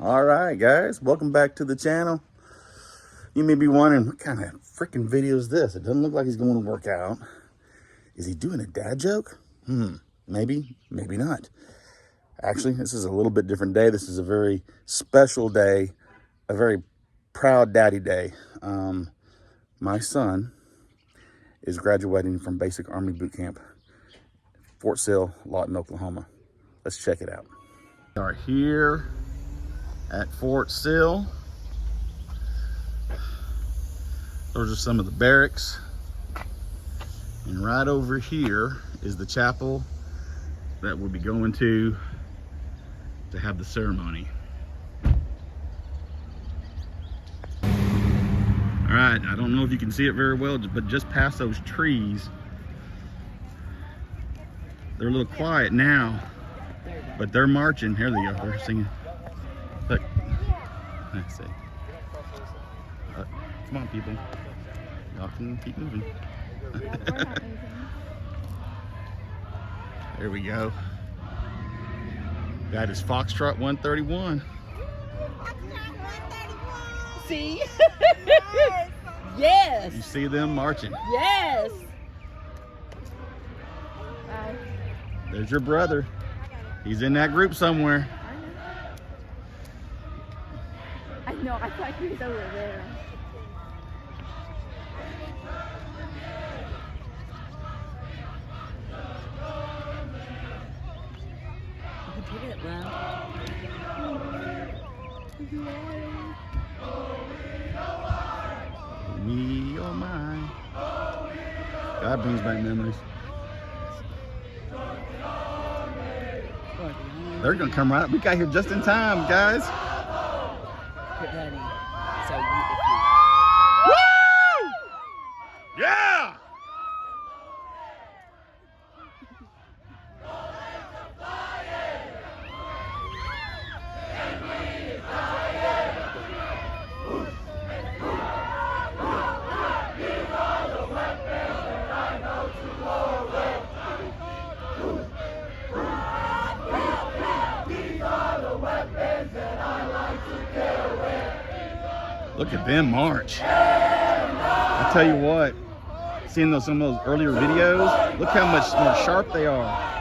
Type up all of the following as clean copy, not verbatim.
All right, guys, welcome back to the channel. You may be wondering, what kind of freaking video is this? It doesn't look like he's going to work out. Is he doing a dad joke? Maybe, maybe not. Actually, this is a little bit different day. This is a very special day, a very proud daddy day. My son is graduating from Basic Army Boot Camp, Fort Sill, Lawton, Oklahoma. Let's check it out. We are here at Fort Sill. Those are some of the barracks. And right over here is the chapel that we'll be going to have the ceremony. All right, I don't know if you can see it very well, but just past those trees, they're a little quiet now, but they're marching. Here they go, they're singing. Look, let's see. Come on, people. Y'all can keep moving. There we go. That is Foxtrot 131. See? Yes. You see them marching. Yes. There's your brother. He's in that group somewhere. I know. I thought he was over there. Take it, bro. Me or mine. God brings back memories. They're gonna come right. We got here just in time, guys. So Woo! Yeah! Look at them march. I tell you what, seeing some of those earlier videos, look how much more sharp they are.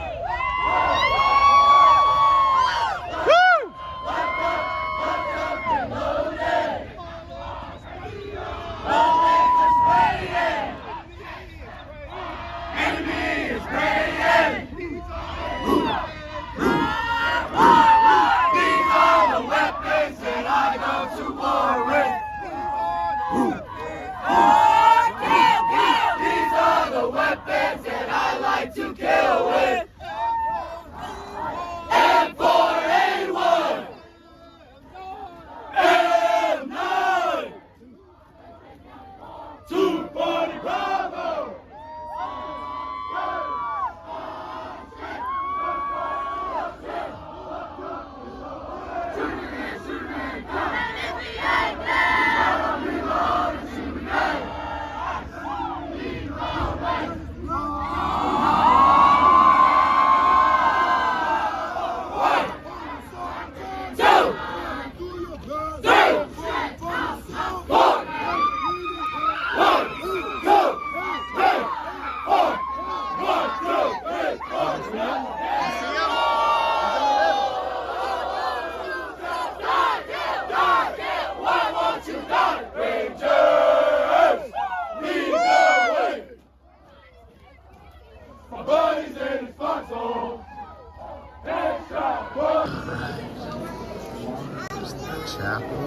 Chapel.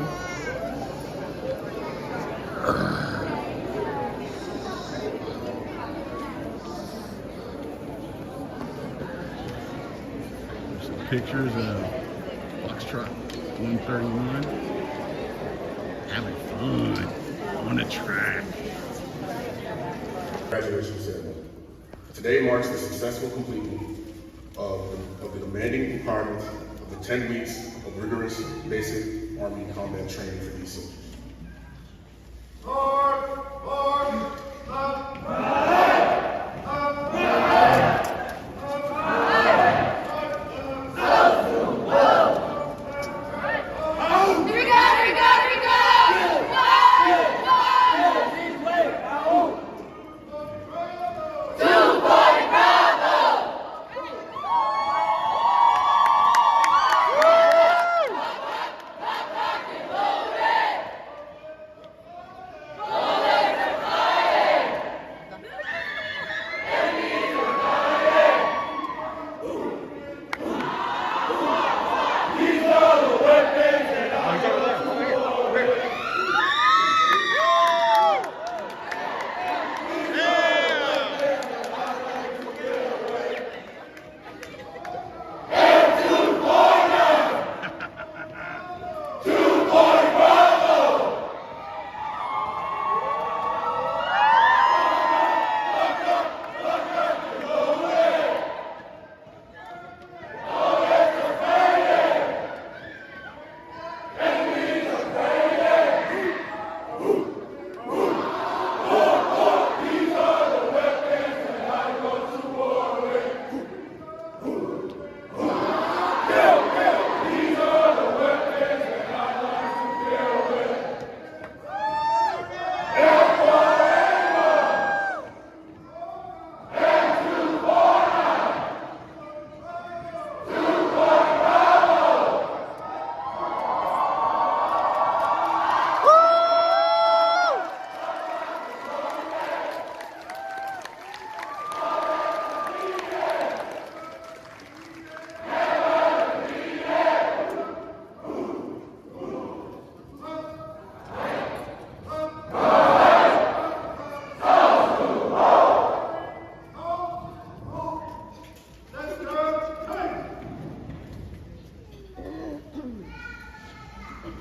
There's some pictures of Foxtrot 131 having fun on the track. Graduation ceremony. Today marks the successful completion of the demanding requirements of the 10 weeks of rigorous basic Army combat training for these soldiers.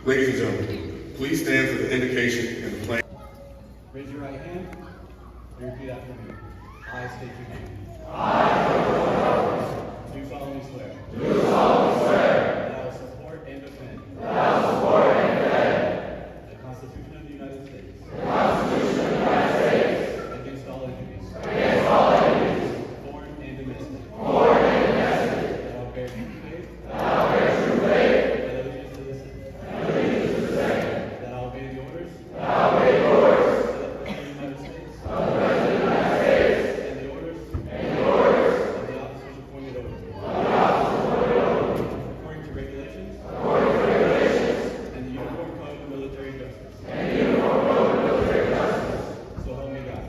Ladies and gentlemen, please stand for the indication and the plan. Raise your right hand and repeat after me. I state your name. Do solemnly swear. That I will support and defend. The Constitution of the United States. Against all enemies. Foreign and domestic. That I will bear true faith. And allegiance to the same. That I will obey the orders. Of the United States. And the orders. Of the officers appointed over me. According to regulations. And the Uniform Code of Military Justice. So help me God.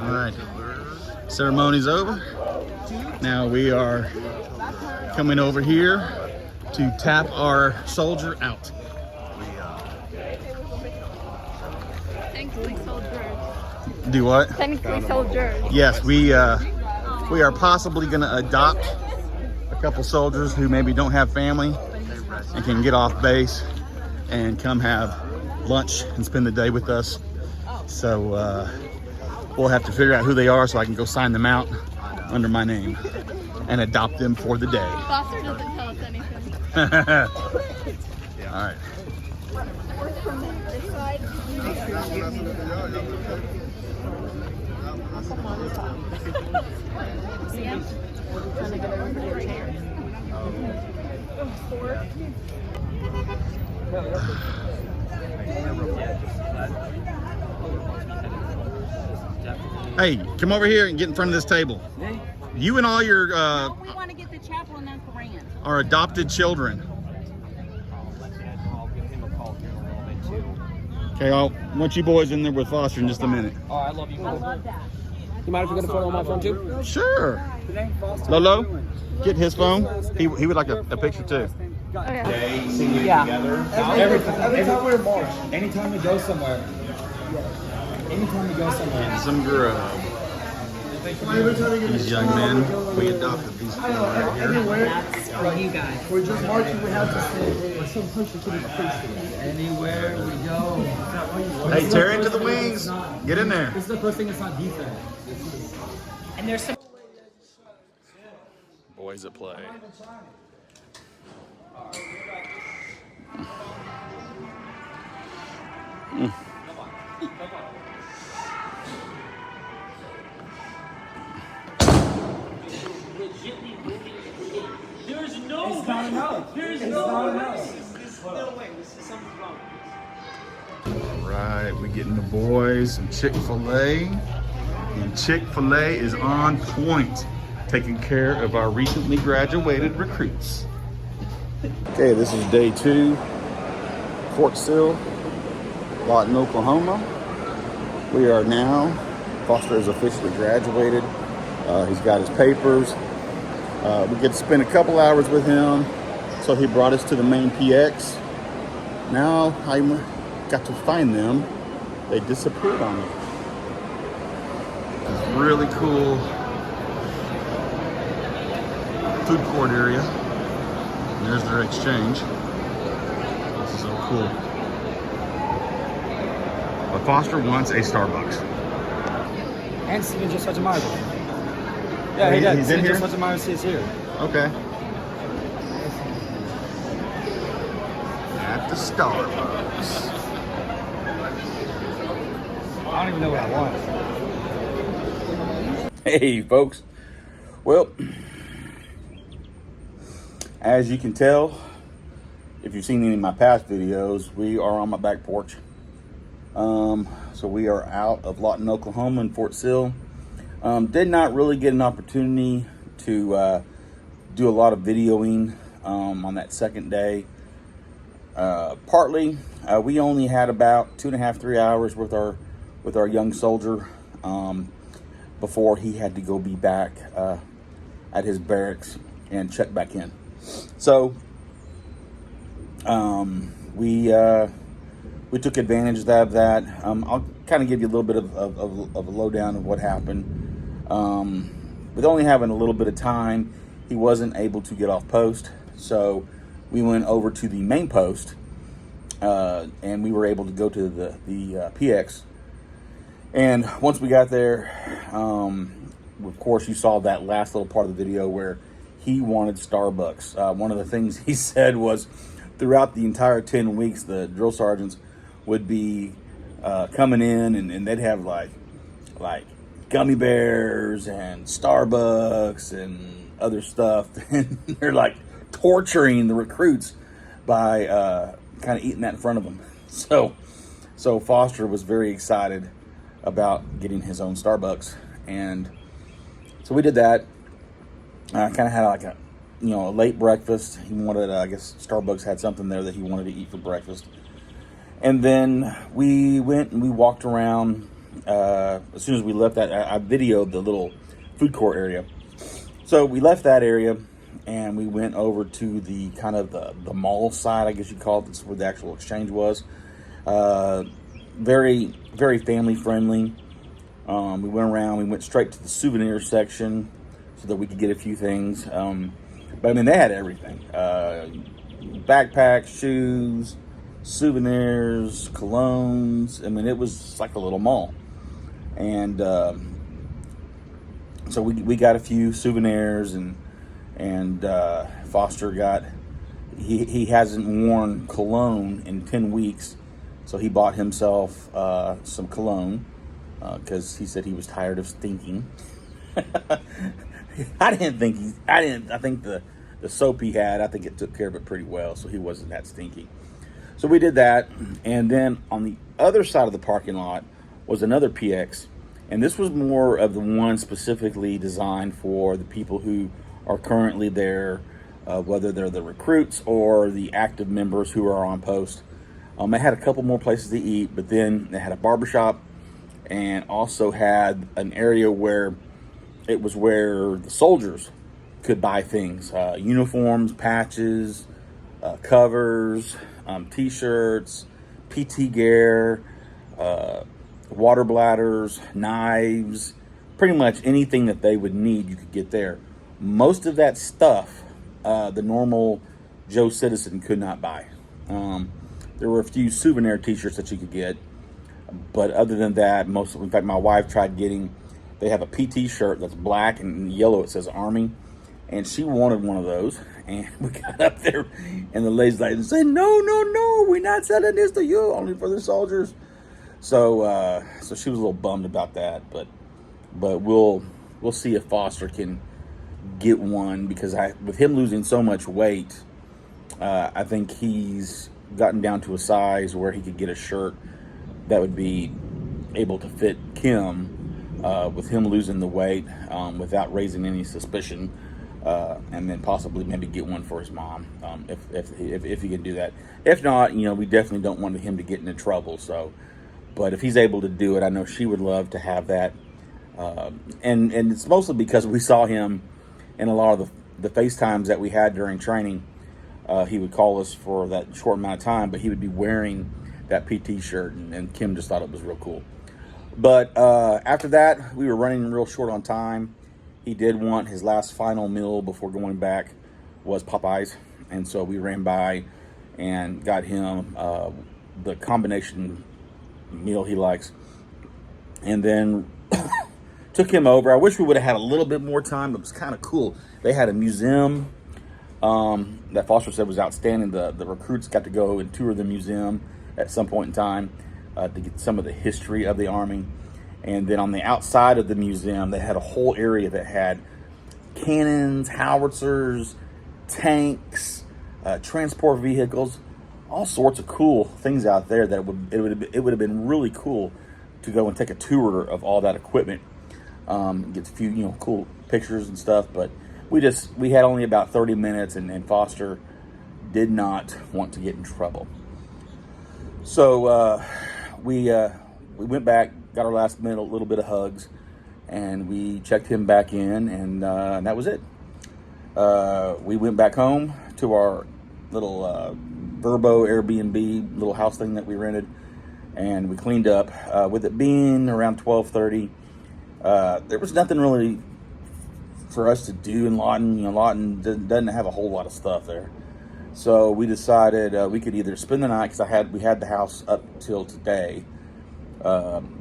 All right, ceremony's over. Now we are coming over here to tap our soldier out. Thankfully, soldiers. Do what? Technically, soldiers. Yes, we are possibly going to adopt a couple soldiers who maybe don't have family and can get off base and come have lunch and spend the day with us. So we'll have to figure out who they are so I can go sign them out under my name and adopt them for the day. Foster doesn't tell us anything. All right. See him? Trying to get over to your chair. Hey, come over here and get in front of this table. You and all your We want to get the chaplain and Grant. our adopted children. Okay, I want you boys in there with Foster in just a minute. Oh, I love you. I love that. You mind if we get a photo on my phone too? Sure. Lolo, get his phone. He would like a picture too. Day singing together. Every time we're march. Anytime we go somewhere. Anytime we go somewhere. Some grub. These young men, we adopted these four right here. For you guys. We're just marching. We have to say, we're so pushing to the face. Anywhere we go. Hey, tear into the wings. Get in there. This is the first thing that's not defense. And there's some. Boys at play. There's no way. It's not enough. There's It's no not way. enough. No way. Something's wrong. All right, we getting the boys some Chick-fil-A. And Chick-fil-A is on point, taking care of our recently graduated recruits. Okay, this is day 2, Fort Sill, Lawton, Oklahoma. We are now, Foster has officially graduated. He's got his papers. We get to spend a couple hours with him. So he brought us to the main PX. Now I got to find them. They disappeared on me. It's really cool food court area. And there's their exchange. This is so cool. But Foster wants a Starbucks. And Steven just such a Myers. Yeah, he does. He's in here? Just such a Myers is here. Okay. At the Starbucks. I don't even know what I want. Hey, folks. Well, as you can tell, if you've seen any of my past videos, we are on my back porch. So we are out of Lawton, Oklahoma in Fort Sill. Did not really get an opportunity to do a lot of videoing on that second day. Partly, we only had about 2.5, 3 hours with our young soldier before he had to go be back at his barracks and check back in. So we took advantage of that. I'll kind of give you a little bit of a lowdown of what happened. With only having a little bit of time, he wasn't able to get off post, so we went over to the main post, and we were able to go to the PX. And once we got there, of course, you saw that last little part of the video where he wanted Starbucks. One of the things he said was throughout the entire 10 weeks, the drill sergeants would be coming in and they'd have like gummy bears and Starbucks and other stuff. And they're like torturing the recruits by kind of eating that in front of them. So Foster was very excited about getting his own Starbucks, and so we did that. Kind of had like a late breakfast. He wanted, I guess Starbucks had something there that he wanted to eat for breakfast, and then we went and we walked around. As soon as we left that, I videoed the little food court area. So we left that area and we went over to the kind of the mall side, I guess you'd call it. That's where the actual exchange was. Very, very family friendly. We went around, we went straight to the souvenir section so that we could get a few things. But I mean, they had everything. Backpacks, shoes, souvenirs, colognes. I mean, it was like a little mall. And so we got a few souvenirs, and Foster got, he hasn't worn cologne in 10 weeks. So he bought himself some cologne because he said he was tired of stinking. I think the soap he had, I think it took care of it pretty well, so he wasn't that stinky. So we did that, and then on the other side of the parking lot was another PX, and this was more of the one specifically designed for the people who are currently there, whether they're the recruits or the active members who are on post. They had a couple more places to eat, but then they had a barbershop and also had an area where it was where the soldiers could buy things, uniforms, patches, covers, t-shirts, PT gear, water bladders, knives, pretty much anything that they would need, you could get there. Most of that stuff, the normal Joe citizen could not buy. There were a few souvenir t-shirts that you could get, but other than that, in fact, my wife tried getting, they have a PT shirt that's black and yellow, it says Army, and she wanted one of those. And we got up there, and the lady's like, said, no, we're not selling this to you, only for the soldiers. So she was a little bummed about that, but we'll see if Foster can get one, because with him losing so much weight, I think he's gotten down to a size where he could get a shirt that would be able to fit Kim, with him losing the weight, without raising any suspicion. And then possibly maybe get one for his mom, if he can do that. If not, we definitely don't want him to get into trouble. So, but if he's able to do it, I know she would love to have that. And it's mostly because we saw him in a lot of the FaceTimes that we had during training. He would call us for that short amount of time, but he would be wearing that PT shirt, and Kim just thought it was real cool. But after that, we were running real short on time. He did want his last final meal before going back was Popeyes. And so we ran by and got him the combination meal he likes. And then took him over. I wish we would have had a little bit more time. It was kind of cool. They had a museum that Foster said was outstanding. The recruits got to go and tour the museum at some point in time to get some of the history of the Army. And then on the outside of the museum, they had a whole area that had cannons, howitzers, tanks, transport vehicles, all sorts of cool things out there that it would have been really cool to go and take a tour of all that equipment, get a few cool pictures and stuff. But we had only about 30 minutes, and Foster did not want to get in trouble. So we went back, got our last minute, a little bit of hugs, and we checked him back in, and that was it. We went back home to our little Verbo Airbnb little house thing that we rented, and we cleaned up. With it being around 12:30, there was nothing really for us to do in Lawton. Lawton doesn't have a whole lot of stuff there. So we decided we could either spend the night, because we had the house up till today.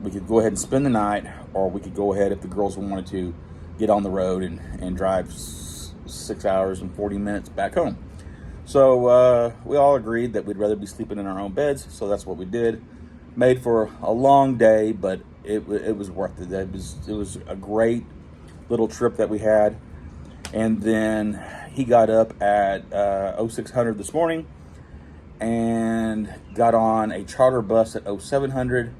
We could go ahead and spend the night, or we could go ahead, if the girls wanted to, get on the road and drive 6 hours and 40 minutes back home. So we all agreed that we'd rather be sleeping in our own beds, so that's what we did. Made for a long day, but it was worth it. It was a great little trip that we had. And then he got up at 0600 this morning and got on a charter bus at 0700,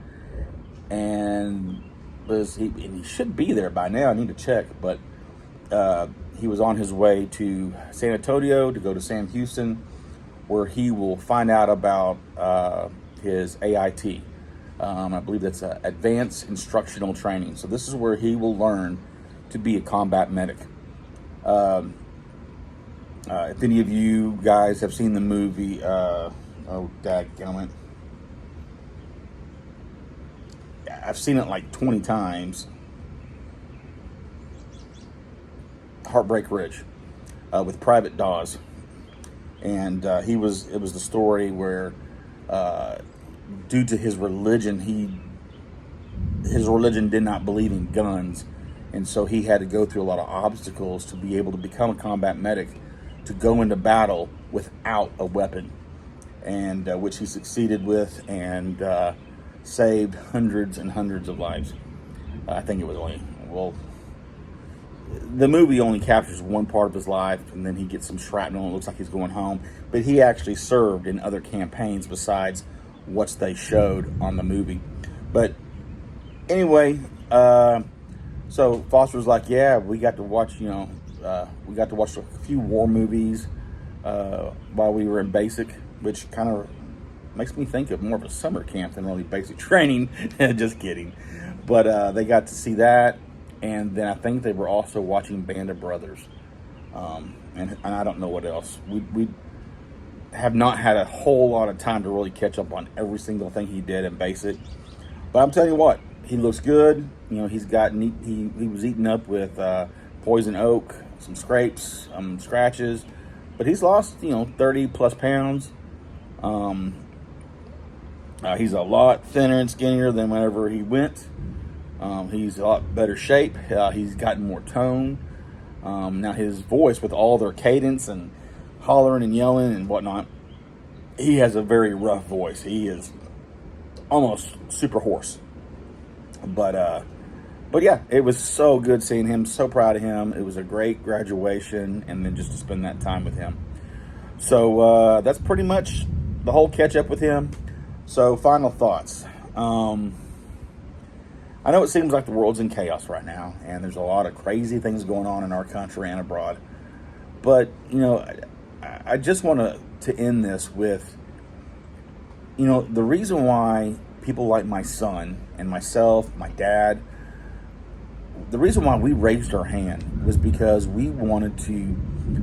and he should be there by now. I need to check, but he was on his way to San Antonio to go to Sam Houston, where he will find out about his AIT. I believe that's Advanced Instructional Training. So this is where he will learn to be a combat medic. If any of you guys have seen the movie, dadgummit, I've seen it like 20 times. Heartbreak Ridge, with Private Dawes, and it was the story where, due to his religion, his religion did not believe in guns, and so he had to go through a lot of obstacles to be able to become a combat medic, to go into battle without a weapon, and which he succeeded with, and saved hundreds and hundreds of lives. I think it was the movie only captures one part of his life, and then he gets some shrapnel and it looks like he's going home. But he actually served in other campaigns besides what they showed on the movie. But anyway, so Foster was like, yeah, we got to watch, we got to watch a few war movies while we were in basic, which kind of makes me think of more of a summer camp than really basic training. Just kidding. But they got to see that. And then I think they were also watching Band of Brothers. And I don't know what else. We have not had a whole lot of time to really catch up on every single thing he did in basic. But I'm telling you what, he looks good. You know, he's gotten he was eaten up with poison oak, some scrapes, scratches, but he's lost 30 plus pounds. He's a lot thinner and skinnier than whenever he went. He's a lot better shape. He's gotten more tone. Now his voice, with all their cadence and hollering and yelling and whatnot, he has a very rough voice. He is almost super hoarse. But yeah, it was so good seeing him. So proud of him. It was a great graduation, and then just to spend that time with him. So that's pretty much the whole catch up with him. So final thoughts. I know it seems like the world's in chaos right now, and there's a lot of crazy things going on in our country and abroad. But, I just want to end this with, the reason why people like my son and myself, my dad, the reason why we raised our hand was because we wanted to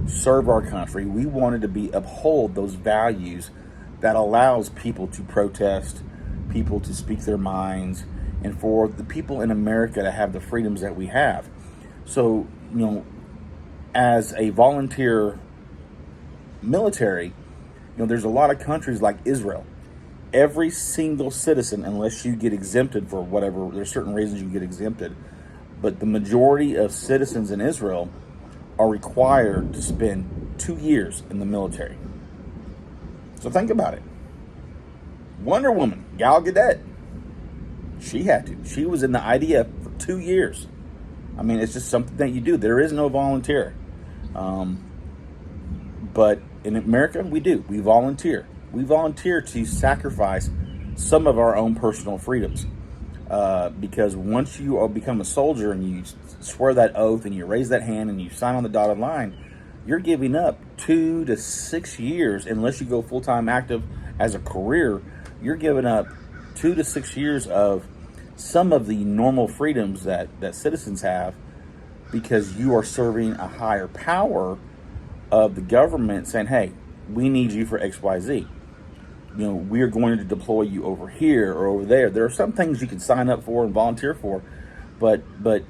serve our country. We wanted to uphold those values that allows people to protest, people to speak their minds, and for the people in America to have the freedoms that we have. So, as a volunteer military, there's a lot of countries like Israel. Every single citizen, unless you get exempted for whatever, there's certain reasons you get exempted, but the majority of citizens in Israel are required to spend 2 years in the military. So think about it. Wonder Woman, Gal Gadot, she had to. She was in the IDF for 2 years. I mean, it's just something that you do. There is no volunteer. But in America, we do. We volunteer. We volunteer to sacrifice some of our own personal freedoms. Because once you become a soldier and you swear that oath and you raise that hand and you sign on the dotted line, you're giving up 2 to 6 years, unless you go full-time active as a career, you're giving up 2 to 6 years of some of the normal freedoms that citizens have, because you are serving a higher power of the government saying, hey, we need you for XYZ. We are going to deploy you over here or over there. There are some things you can sign up for and volunteer for, but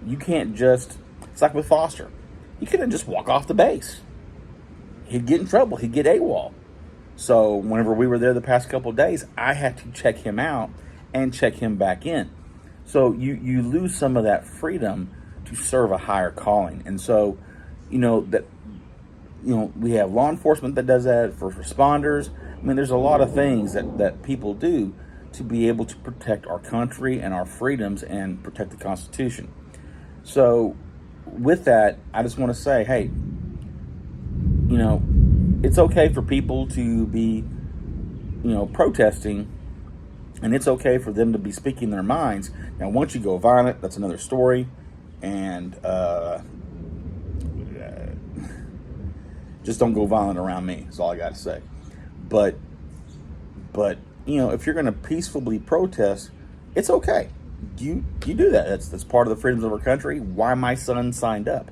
you can't just, it's like with Foster. He couldn't just walk off the base. He'd get in trouble. He'd get AWOL. So whenever we were there the past couple of days, I had to check him out and check him back in. So you lose some of that freedom to serve a higher calling. And so, we have law enforcement that does that, for responders. I mean, there's a lot of things that people do to be able to protect our country and our freedoms and protect the Constitution. So with that, I just want to say, hey, it's okay for people to be, protesting, and it's okay for them to be speaking their minds. Now, once you go violent, that's another story, and just don't go violent around me, is all I got to say. But if you're going to peacefully protest, it's okay. You do that. That's part of the freedoms of our country. Why my son signed up.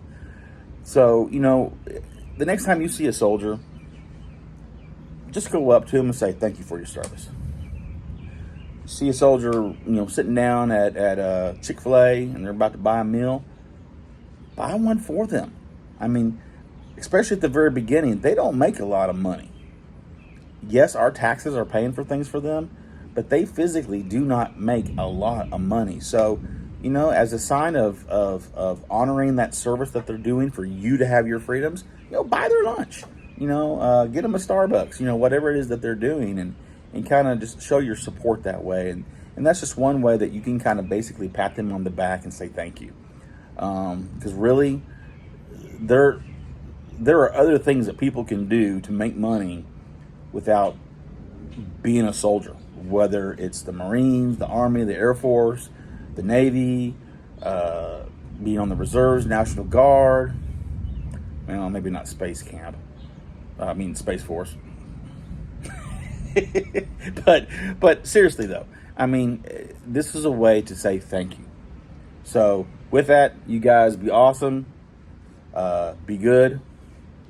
So, the next time you see a soldier, just go up to him and say, thank you for your service. See a soldier, sitting down at Chick-fil-A and they're about to buy a meal, buy one for them. I mean, especially at the very beginning, they don't make a lot of money. Yes, our taxes are paying for things for them, but they physically do not make a lot of money. So, as a sign of honoring that service that they're doing for you to have your freedoms, buy their lunch. Get them a Starbucks, whatever it is that they're doing, and kind of just show your support that way. And that's just one way that you can kind of basically pat them on the back and say thank you. Because really, there are other things that people can do to make money without being a soldier, whether it's the Marines, the Army, the Air Force, the Navy, being on the reserves, National Guard, well, maybe not Space Camp. Space Force. but seriously though, this is a way to say thank you. So with that, you guys be awesome, be good,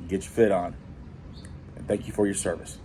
get your fit on, and thank you for your service.